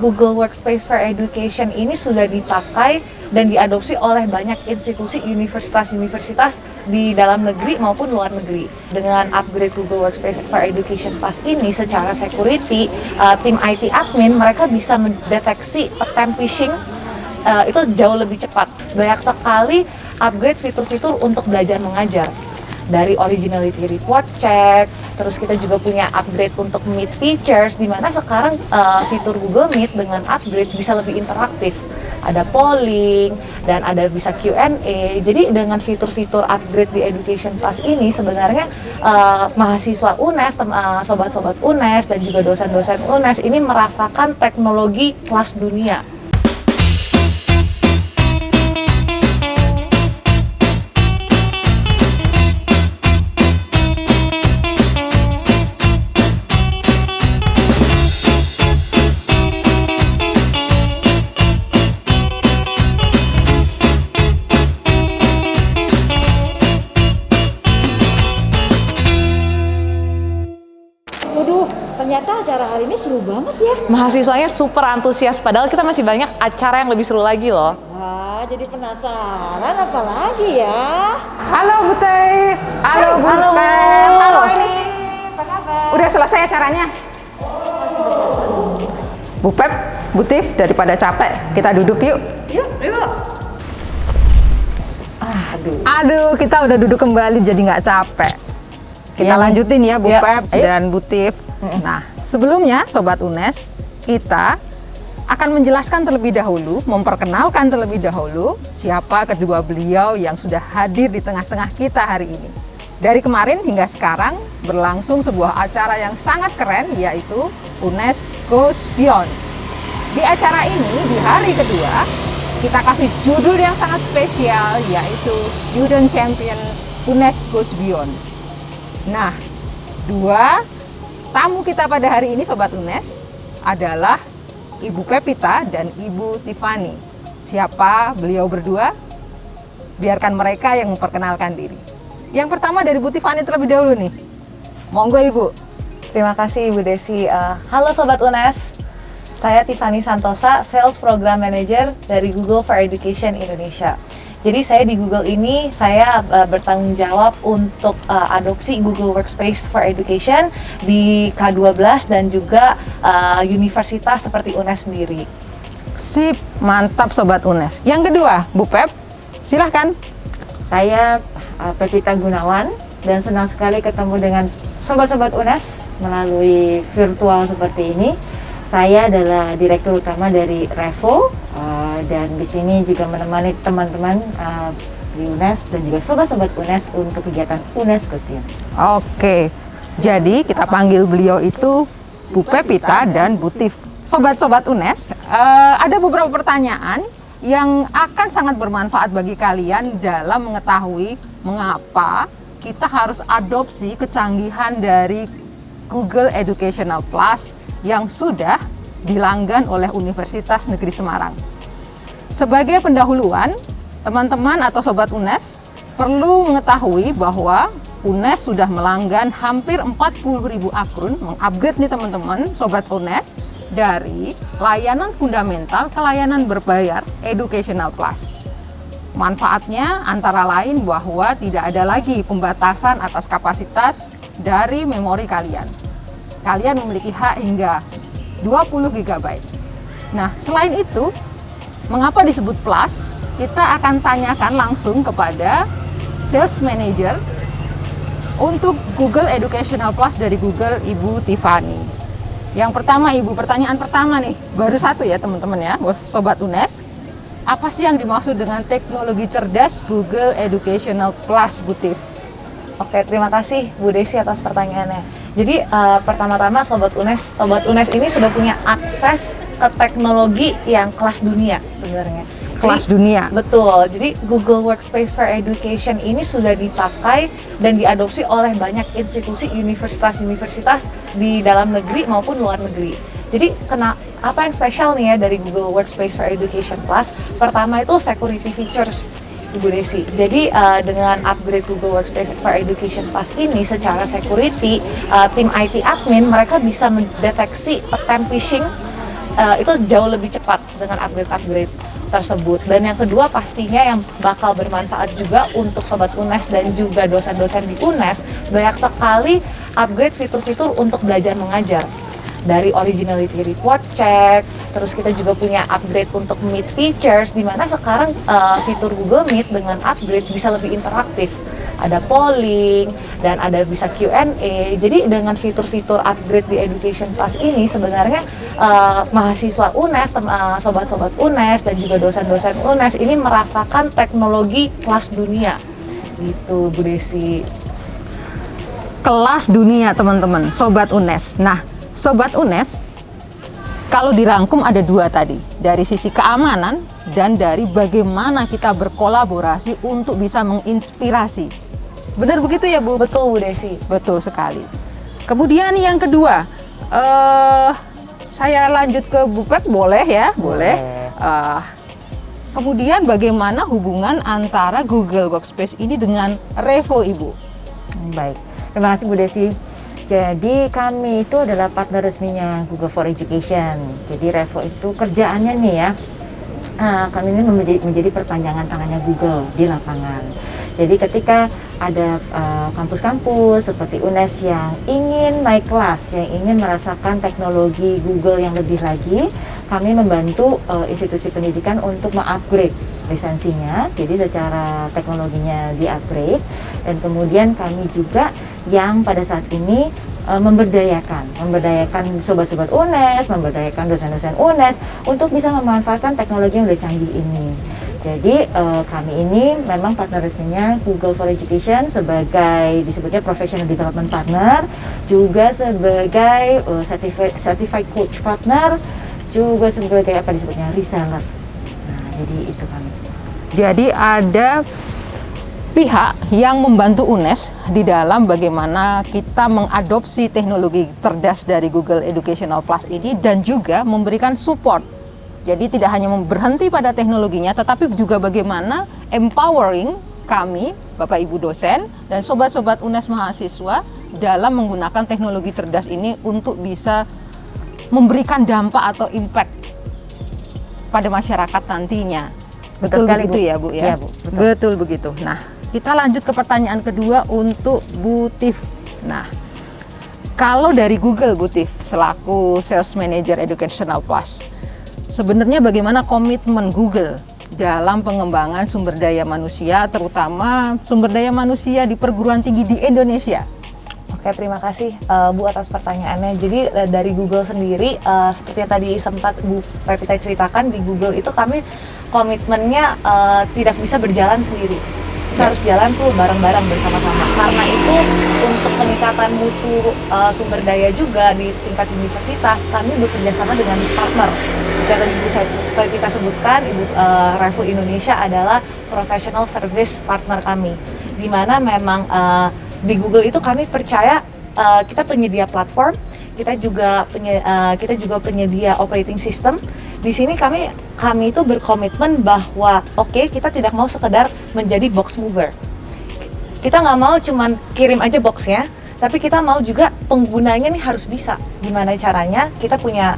Google Workspace for Education ini sudah dipakai dan diadopsi oleh banyak institusi universitas-universitas di dalam negeri maupun luar negeri. Dengan upgrade Google Workspace for Education Plus ini secara security, tim IT admin mereka bisa mendeteksi attempt phishing itu jauh lebih cepat. Banyak sekali upgrade fitur-fitur untuk belajar mengajar. Dari originality report check, terus kita juga punya upgrade untuk Meet features, di mana sekarang fitur Google Meet dengan upgrade bisa lebih interaktif. Ada polling dan ada bisa Q&A. Jadi dengan fitur-fitur upgrade di Education Plus ini sebenarnya mahasiswa UNES, sobat-sobat UNES dan juga dosen-dosen UNES ini merasakan teknologi kelas dunia. Ternyata acara hari ini seru banget ya. Mahasiswanya super antusias, padahal kita masih banyak acara yang lebih seru lagi loh. Wah, jadi penasaran apa lagi ya? Halo Bu Teif. Halo Bu Pep. Halo ini. Apa kabar? Udah selesai acaranya? Bu Pep, Bu Teif, daripada capek, kita duduk yuk. Yuk. Aduh, kita udah duduk kembali jadi nggak capek. Kita lanjutin ya Bu Pep dan Bu Teif. Nah, sebelumnya Sobat UNES, kita akan menjelaskan terlebih dahulu, memperkenalkan terlebih dahulu siapa kedua beliau yang sudah hadir di tengah-tengah kita hari ini. Dari kemarin hingga sekarang berlangsung sebuah acara yang sangat keren, yaitu UNES Goes Beyond. Di acara ini, di hari kedua, kita kasih judul yang sangat spesial, yaitu Student Champion UNES Goes Beyond. Nah, dua tamu kita pada hari ini Sobat UNES adalah Ibu Pepita dan Ibu Tiffany. Siapa beliau berdua? Biarkan mereka yang memperkenalkan diri. Yang pertama dari Bu Tiffany terlebih dahulu nih. Monggo Ibu. Terima kasih Ibu Desi. Halo Sobat UNES, saya Tiffany Santosa, Sales Program Manager dari Google for Education Indonesia. Jadi saya di Google ini, saya bertanggung jawab untuk adopsi Google Workspace for Education di K12 dan juga universitas seperti UNES sendiri. Sip, mantap Sobat UNES. Yang kedua, Bu Pep, silahkan. Saya Pepita Gunawan dan senang sekali ketemu dengan sobat-sobat UNES melalui virtual seperti ini. Saya adalah direktur utama dari Revo dan di sini juga menemani teman-teman di UNES dan juga sobat-sobat UNES untuk kegiatan UNES Goes Beyond. Oke, jadi kita panggil beliau itu Bu Pepita dan Bu Tif. Sobat-sobat UNES, ada beberapa pertanyaan yang akan sangat bermanfaat bagi kalian dalam mengetahui mengapa kita harus adopsi kecanggihan dari Google Educational Plus yang sudah dilanggan oleh Universitas Negeri Semarang. Sebagai pendahuluan, teman-teman atau Sobat UNES perlu mengetahui bahwa UNES sudah melanggan hampir 40.000 akun, mengupgrade nih teman-teman Sobat UNES, dari layanan fundamental ke layanan berbayar Educational Plus. Manfaatnya antara lain bahwa tidak ada lagi pembatasan atas kapasitas dari memori kalian. Kalian memiliki hak hingga 20 GB. Nah, selain itu, mengapa disebut Plus? Kita akan tanyakan langsung kepada Sales Manager untuk Google Educational Plus dari Google, Ibu Tiffany. Yang pertama Ibu, pertanyaan pertama nih, baru satu ya teman-teman ya, Sobat UNES. Apa sih yang dimaksud dengan teknologi cerdas Google Educational Plus, Bu Tif? Oke, terima kasih Bu Desi atas pertanyaannya. Jadi pertama-tama Sobat UNES ini sudah punya akses ke teknologi yang kelas dunia sebenarnya. Kelas dunia? Betul, jadi Google Workspace for Education ini sudah dipakai dan diadopsi oleh banyak institusi universitas-universitas di dalam negeri maupun luar negeri. Jadi apa yang spesial nih ya dari Google Workspace for Education Plus? Pertama itu security features, Ibu Desi. Jadi dengan upgrade Google Workspace for Education Plus ini secara security, tim IT admin mereka bisa mendeteksi attempt phishing itu jauh lebih cepat dengan upgrade tersebut. Dan yang kedua pastinya yang bakal bermanfaat juga untuk Sobat UNES dan juga dosen-dosen di UNES, banyak sekali upgrade fitur-fitur untuk belajar mengajar. Dari originality report check, terus kita juga punya upgrade untuk Meet features, di mana sekarang fitur Google Meet dengan upgrade bisa lebih interaktif. Ada polling dan ada bisa Q&A. Jadi dengan fitur-fitur upgrade di Education Plus ini sebenarnya mahasiswa UNES, sobat-sobat UNES dan juga dosen-dosen UNES ini merasakan teknologi kelas dunia. Gitu Bu Desi. Kelas dunia teman-teman, Sobat UNES. Nah, Sobat UNES, kalau dirangkum ada dua tadi, dari sisi keamanan dan dari bagaimana kita berkolaborasi untuk bisa menginspirasi. Benar begitu ya Bu? Betul Bu Desi. Betul sekali. Kemudian yang kedua, saya lanjut ke Bu Pep, boleh ya? Boleh. Kemudian bagaimana hubungan antara Google Workspace ini dengan Revo Ibu? Baik, terima kasih Bu Desi. Jadi kami itu adalah partner resminya Google for Education. Jadi Revo itu kerjaannya nih ya, kami ini menjadi perpanjangan tangannya Google di lapangan. Jadi ketika ada kampus-kampus seperti UNES yang ingin naik kelas, yang ingin merasakan teknologi Google yang lebih lagi, kami membantu institusi pendidikan untuk mengupgrade lisensinya. Jadi secara teknologinya di-upgrade, dan kemudian kami juga yang pada saat ini memberdayakan sobat-sobat UNES, memberdayakan dosen-dosen UNES untuk bisa memanfaatkan teknologi yang udah canggih ini. Jadi kami ini memang partner resminya Google for Education sebagai disebutnya Professional Development Partner, juga sebagai Certified Coach Partner, juga sebagai apa disebutnya reseller. Nah, jadi itu kami. Jadi ada pihak yang membantu UNES di dalam bagaimana kita mengadopsi teknologi cerdas dari Google Educational Plus ini dan juga memberikan support. Jadi tidak hanya berhenti pada teknologinya, tetapi juga bagaimana empowering kami, Bapak Ibu dosen, dan sobat-sobat UNES mahasiswa dalam menggunakan teknologi cerdas ini untuk bisa memberikan dampak atau impact pada masyarakat nantinya. Betul begitu Bu. Ya Bu ya? Iya, Bu, betul. Betul begitu. Nah, kita lanjut ke pertanyaan kedua untuk Bu Tif. Nah, kalau dari Google Bu Tif selaku Sales Manager Educational Plus, sebenarnya bagaimana komitmen Google dalam pengembangan sumber daya manusia, terutama sumber daya manusia di perguruan tinggi di Indonesia? Oke, terima kasih Bu atas pertanyaannya. Jadi dari Google sendiri, seperti yang tadi sempat Bu Pepita ceritakan, di Google itu kami komitmennya tidak bisa berjalan sendiri. Kita harus jalan tuh bareng-bareng bersama-sama. Karena itu untuk peningkatan mutu sumber daya juga di tingkat universitas, kami bekerja sama dengan partner. Seperti tadi Bu Pepita sebutkan, Ibu Revo Indonesia adalah professional service partner kami, di mana memang di Google itu kami percaya kita penyedia platform, kita juga penyedia operating system. Di sini kami itu berkomitmen bahwa oke, kita tidak mau sekedar menjadi box mover. Kita nggak mau cuman kirim aja boxnya, tapi kita mau juga penggunanya nih harus bisa. Gimana caranya? Kita punya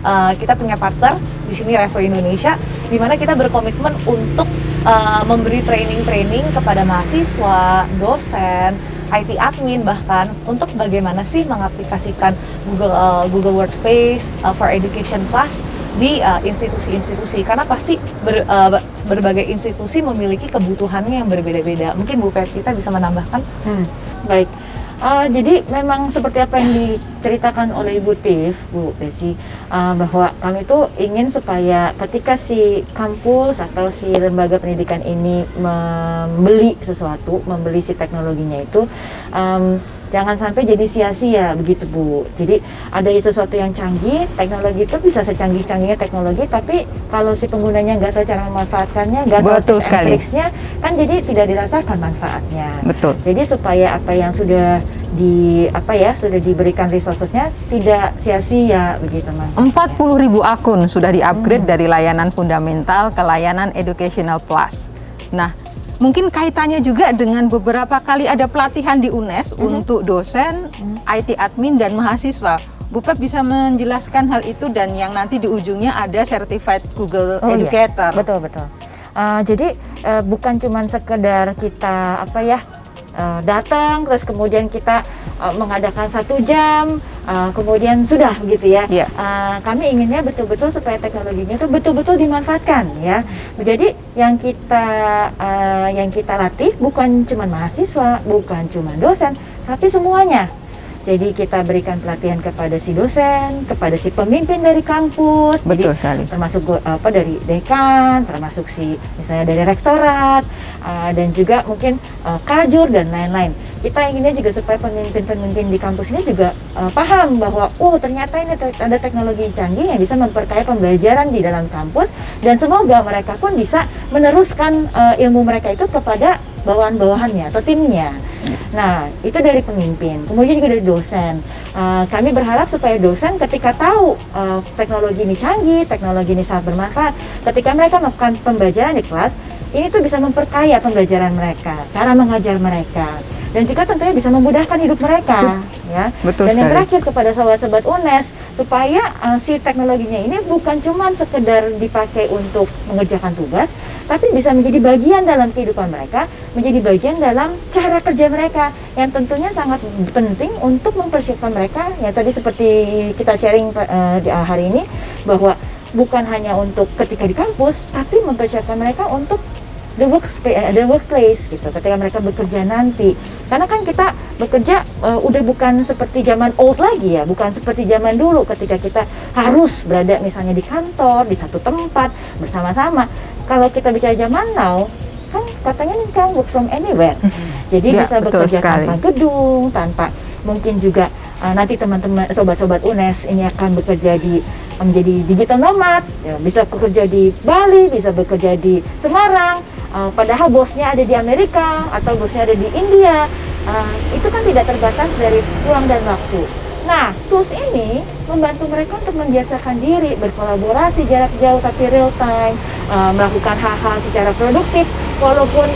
partner di sini Revo Indonesia, di mana kita berkomitmen untuk memberi training kepada mahasiswa, dosen, IT admin, bahkan untuk bagaimana sih mengaplikasikan Google Workspace for Education Plus di institusi-institusi, karena pasti berbagai institusi memiliki kebutuhannya yang berbeda-beda. Mungkin Bu Pepita bisa menambahkan? Baik. Jadi memang seperti apa yang diceritakan oleh Ibu Tif, Bu Desi, bahwa kami itu ingin supaya ketika si kampus atau si lembaga pendidikan ini membeli sesuatu, membeli si teknologinya itu, jangan sampai jadi sia-sia begitu Bu. Jadi ada sesuatu yang canggih, teknologi itu bisa secanggih-canggihnya teknologi, tapi kalau si penggunanya nggak tahu cara memanfaatkannya, nggak tahu tips and tricksnya, kan jadi tidak dirasakan manfaatnya. Betul. Jadi supaya apa yang sudah sudah diberikan resourcesnya tidak sia-sia begitu Mas. 40.000 akun sudah di-upgrade dari layanan fundamental ke layanan Educational Plus. Nah, mungkin kaitannya juga dengan beberapa kali ada pelatihan di UNES untuk dosen, IT admin dan mahasiswa Bu Pep bisa menjelaskan hal itu dan yang nanti di ujungnya ada Certified Google Oh, iya. Educator. Betul. Jadi bukan cuma sekedar kita datang terus kemudian kita mengadakan 1 jam kemudian sudah gitu ya. Iya. Kami inginnya betul-betul supaya teknologinya itu betul-betul dimanfaatkan ya. Jadi yang kita latih bukan cuma mahasiswa, bukan cuma dosen, tapi semuanya. Jadi kita berikan pelatihan kepada si dosen, kepada si pemimpin dari kampus, Betul jadi sekali. termasuk dari dekan, termasuk misalnya dari rektorat, dan juga mungkin kajur dan lain-lain. Kita inginnya juga supaya pemimpin-pemimpin di kampus ini juga paham bahwa ternyata ini ada teknologi canggih yang bisa memperkaya pembelajaran di dalam kampus, dan semoga mereka pun bisa meneruskan ilmu mereka itu kepada bawahan-bawahannya atau timnya. Nah, itu dari pemimpin. Kemudian juga dari dosen. Kami berharap supaya dosen ketika tahu teknologi ini canggih, teknologi ini sangat bermanfaat, ketika mereka melakukan pembelajaran di kelas, ini tuh bisa memperkaya pembelajaran mereka, cara mengajar mereka, dan juga tentunya bisa memudahkan hidup mereka, ya. Betul Dan yang sekali. terakhir kepada sobat-sobat UNES, supaya si teknologinya ini bukan cuma sekedar dipakai untuk mengerjakan tugas, tapi bisa menjadi bagian dalam kehidupan mereka, menjadi bagian dalam cara kerja mereka, yang tentunya sangat penting untuk mempersiapkan mereka, ya tadi seperti kita sharing di hari ini, bahwa bukan hanya untuk ketika di kampus, tapi mempersiapkan mereka untuk the workplace gitu, ketika mereka bekerja nanti. Karena kan kita bekerja udah bukan seperti zaman old lagi ya, bukan seperti zaman dulu ketika kita harus berada misalnya di kantor, di satu tempat bersama-sama. Kalau kita bicara zaman now, kan katanya nih kan work from anywhere. Jadi Ya, bisa betul bekerja sekali. tanpa gedung, tanpa mungkin juga nanti teman-teman sobat-sobat UNES ini akan bekerja menjadi digital nomad, ya, bisa bekerja di Bali, bisa bekerja di Semarang, padahal bosnya ada di Amerika atau bosnya ada di India. Itu kan tidak terbatas dari ruang dan waktu. Nah, tools ini membantu mereka untuk membiasakan diri, berkolaborasi jarak jauh tapi real time, melakukan hal-hal secara produktif walaupun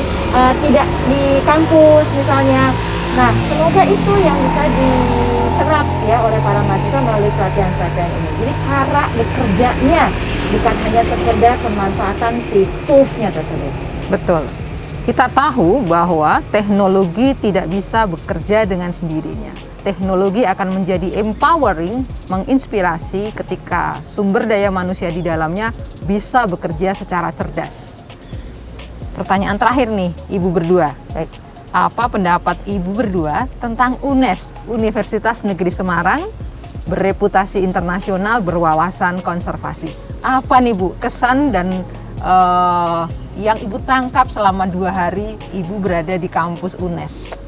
tidak di kampus misalnya. Nah, semoga itu yang bisa diserap ya oleh para mahasiswa melalui pelatihan-pelatihan ini. Jadi cara bekerjanya bukan hanya sekedar pemanfaatan si toolsnya tersebut. Betul. Kita tahu bahwa teknologi tidak bisa bekerja dengan sendirinya. Teknologi akan menjadi empowering, menginspirasi ketika sumber daya manusia di dalamnya bisa bekerja secara cerdas. Pertanyaan terakhir nih, Ibu berdua. Baik. Apa pendapat Ibu berdua tentang UNES, Universitas Negeri Semarang, bereputasi internasional, berwawasan konservasi? Apa nih Bu, kesan dan yang Ibu tangkap selama 2 hari Ibu berada di kampus UNES?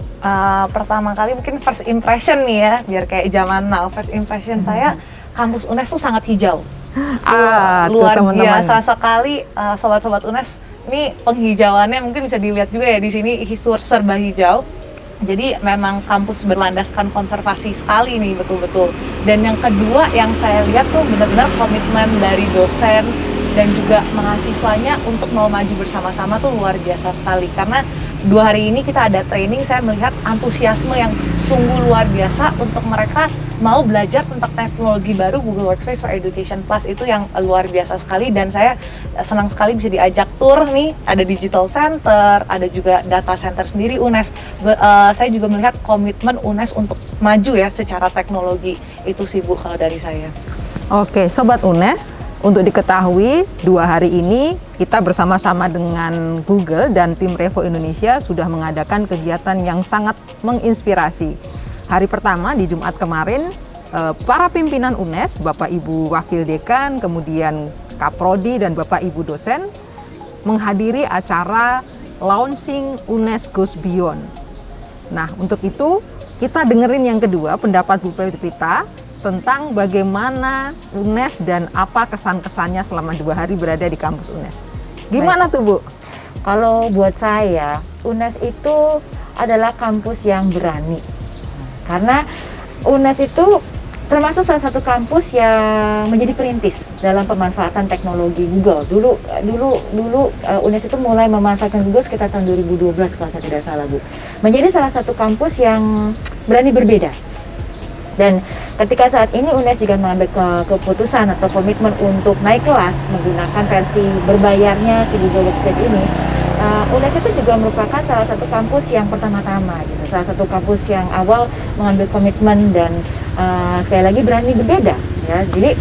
Pertama kali mungkin first impression nih ya, biar kayak zaman now. First impression saya, kampus UNES tuh sangat hijau. Luar teman-teman. biasa sekali, sobat-sobat UNES. Ini penghijauannya mungkin bisa dilihat juga ya di sini, serba hijau. Jadi memang kampus berlandaskan konservasi sekali nih, betul-betul. Dan yang kedua yang saya lihat tuh benar-benar komitmen dari dosen dan juga mahasiswanya untuk mau maju bersama-sama tuh luar biasa sekali. Karena 2 hari ini kita ada training, saya melihat antusiasme yang sungguh luar biasa untuk mereka mau belajar tentang teknologi baru Google Workspace for Education Plus, itu yang luar biasa sekali. Dan saya senang sekali bisa diajak tour nih, ada digital center, ada juga data center sendiri UNES. Saya juga melihat komitmen UNES untuk maju ya secara teknologi, itu sih Bu kalau dari saya. Oke, Sobat UNES, untuk diketahui 2 hari ini kita bersama-sama dengan Google dan tim Revo Indonesia sudah mengadakan kegiatan yang sangat menginspirasi. Hari pertama di Jumat kemarin, para pimpinan UNES, Bapak Ibu Wakil Dekan, kemudian Kaprodi dan Bapak Ibu dosen menghadiri acara launching UNES Goes Beyond. Nah, untuk itu kita dengerin yang kedua pendapat Bu Pepita tentang bagaimana UNES dan apa kesan-kesannya selama 2 hari berada di kampus UNES. Gimana tuh Bu? Kalau buat saya, UNES itu adalah kampus yang berani. Karena UNES itu termasuk salah satu kampus yang menjadi perintis dalam pemanfaatan teknologi Google. Dulu UNES itu mulai memanfaatkan Google sekitar tahun 2012 kalau saya tidak salah Bu. Menjadi salah satu kampus yang berani berbeda. Dan ketika saat ini UNES juga mengambil keputusan atau komitmen untuk naik kelas menggunakan versi berbayarnya si Google Workspace ini, UNES itu juga merupakan salah satu kampus yang pertama-tama gitu, salah satu kampus yang awal mengambil komitmen dan sekali lagi berani berbeda ya. Jadi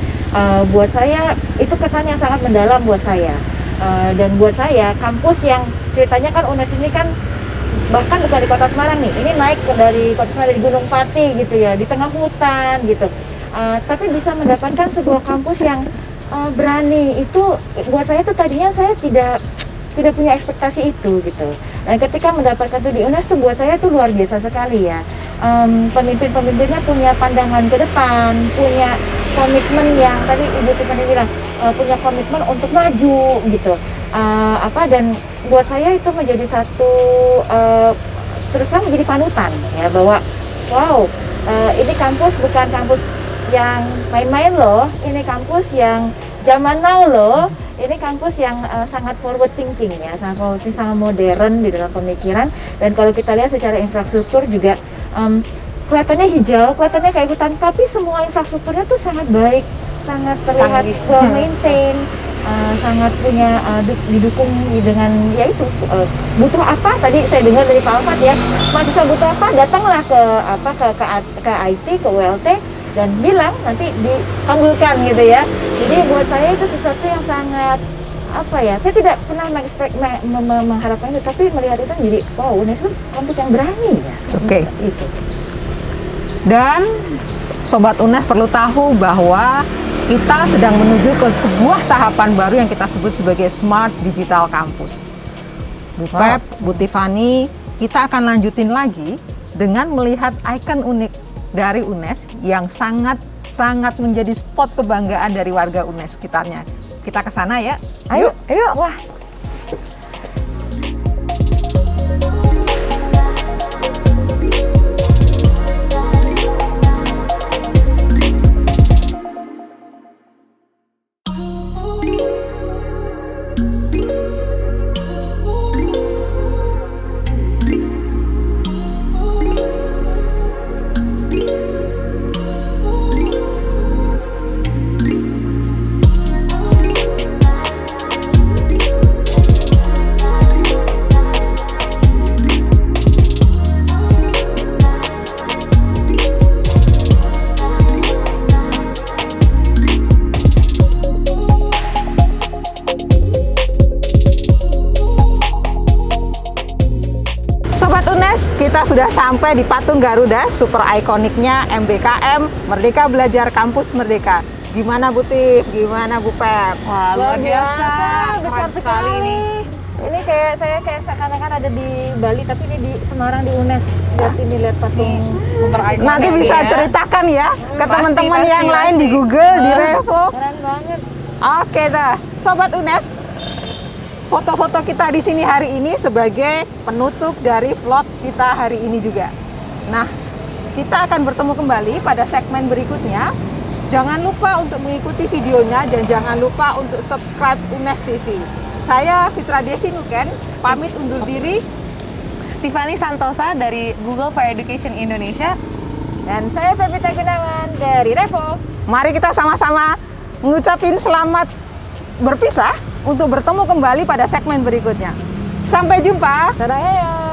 buat saya itu kesan yang sangat mendalam buat saya. Dan buat saya kampus yang ceritanya kan UNES ini kan bahkan bukan di kota Semarang nih, ini naik dari kota Semarang, dari Gunung Pati gitu ya, di tengah hutan gitu, tapi bisa mendapatkan sebuah kampus yang berani. Itu buat saya tuh tadinya saya tidak punya ekspektasi itu gitu, dan ketika mendapatkan itu di UNES tuh buat saya tuh luar biasa sekali ya. Pemimpin-pemimpinnya punya pandangan ke depan, punya komitmen yang tadi Ibu Tiffany bilang, punya komitmen untuk maju gitu. Dan buat saya itu menjadi satu terus terang menjadi panutan ya, bahwa wow, ini kampus bukan kampus yang main-main loh, ini kampus yang zaman now loh, ini kampus yang sangat forward thinking ya, sangat modern di dalam pemikiran. Dan kalau kita lihat secara infrastruktur juga kelihatannya hijau, kelihatannya kayak hutan, tapi semua infrastrukturnya tuh sangat baik, sangat terlihat well maintained, sangat punya didukung dengan yaitu butuh apa, tadi saya dengar dari Pak Alfat ya, mahasiswa butuh apa, datanglah ke IT, ke ULT dan bilang, nanti dikabulkan gitu ya. Jadi buat saya itu sesuatu yang sangat saya tidak pernah mengharapkan itu, tapi melihat itu jadi wow, UNES itu kampus yang berani ya. Oke. Itu. Dan Sobat UNES perlu tahu bahwa kita sedang menuju ke sebuah tahapan baru yang kita sebut sebagai Smart Digital Campus. Bu Pep, Bu Tiffany, kita akan lanjutin lagi dengan melihat ikon unik dari UNES yang sangat menjadi spot kebanggaan dari warga UNES sekitarnya. Kita ke sana ya. Ayo. Wah. Kita sudah sampai di patung Garuda, super ikoniknya MBKM, Merdeka Belajar Kampus Merdeka. Gimana Bu Tif? Gimana Bu Pep? Wah, luar biasa, besar keren sekali ini. Ini saya seakan-akan ada di Bali, tapi ini di Semarang, di UNES. Lihat patung Super ikonik. Nanti bisa ya. ceritakan ya ke Pasti, teman-teman pasti, yang lain pasti. di Google, di Revo. Keren banget. Oke dah, Sobat UNES, foto-foto kita di sini hari ini sebagai penutup dari vlog kita hari ini juga. Nah, kita akan bertemu kembali pada segmen berikutnya. Jangan lupa untuk mengikuti videonya dan jangan lupa untuk subscribe UNES TV. Saya Fitra Desi Nuken, pamit undur diri. Tiffany Santosa dari Google for Education Indonesia. Dan saya Pepita Gunawan dari Revo. Mari kita sama-sama mengucapin selamat berpisah untuk bertemu kembali pada segmen berikutnya. Sampai jumpa. Saraya.